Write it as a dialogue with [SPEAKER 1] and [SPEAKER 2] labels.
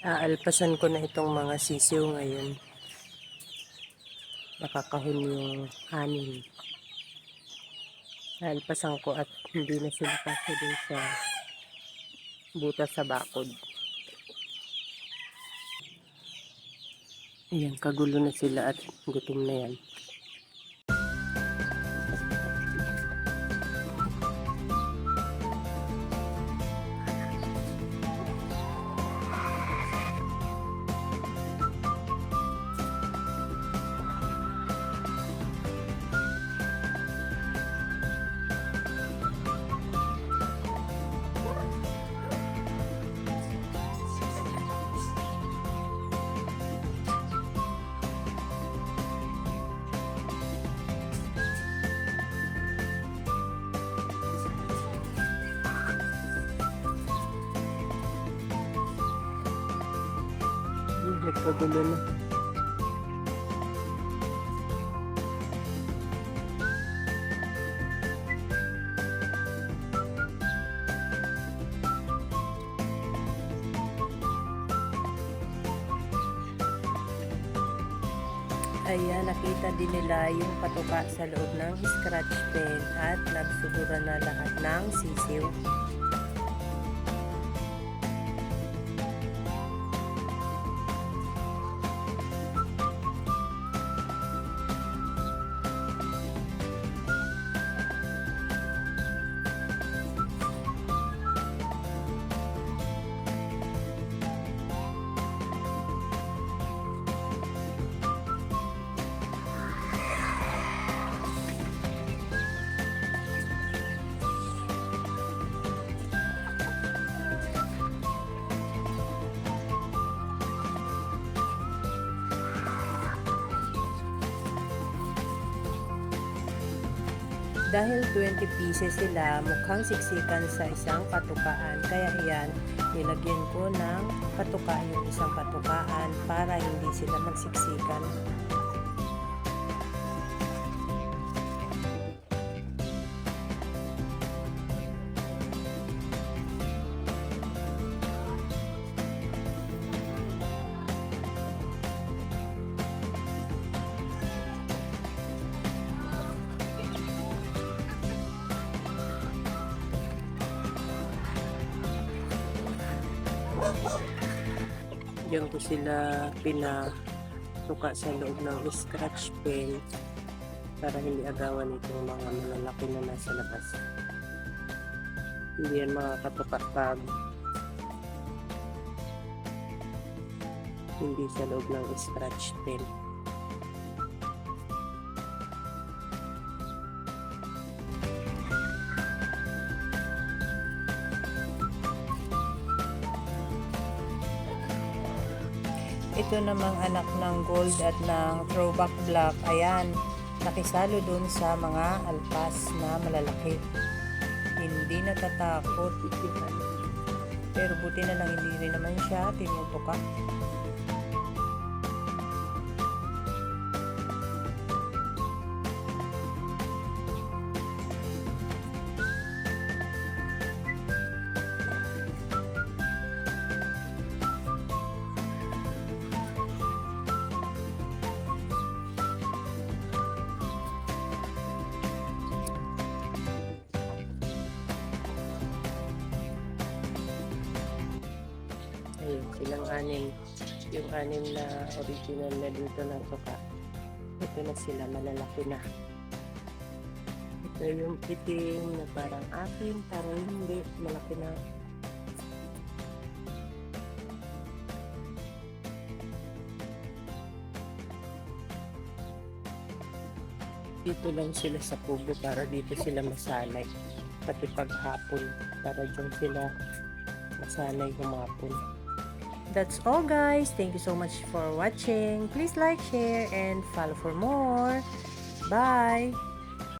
[SPEAKER 1] Aalpasan ko na itong mga sisiw ngayon. Nakakahon yung hanin. Aalpasan ko at hindi na sila kasi din sa butas sa bakod. Ayan, kagulo na sila at gutom na yan. Nagkagulo na. Ayan, nakita din nila yung patuka sa loob ng scratch pen at nagsugura na lahat ng sisiw. Dahil 20 pieces sila, mukhang siksikan sa isang patukaan. Kaya ayan, nilagyan ko ng patuka yung isang patukaan para hindi sila magsiksikan. Diyan ko sila pinasuka sa loob ng scratch pen para hindi agawan itong mga malalaki na nasa labas. Hindi yan mga katuka pag hindi sa loob ng scratch pen. Ito namang anak ng gold at ng throwback black, ayan, nakisalo dun sa mga alpas na malalaki. Hindi natatakot. Pero buti na lang hindi rin naman siya tinutuka. Ayun, silang anim. Yung anim na original na dito na tuka. Ito na sila, malalaki na. Ito yung itim na parang akin, pero hindi, malaki na. Dito lang sila sa kubo para dito sila masanay. Pati paghapon, para dyan sila masanay humapon. That's all guys. Thank you so much for watching. Please like, share, and follow for more. Bye!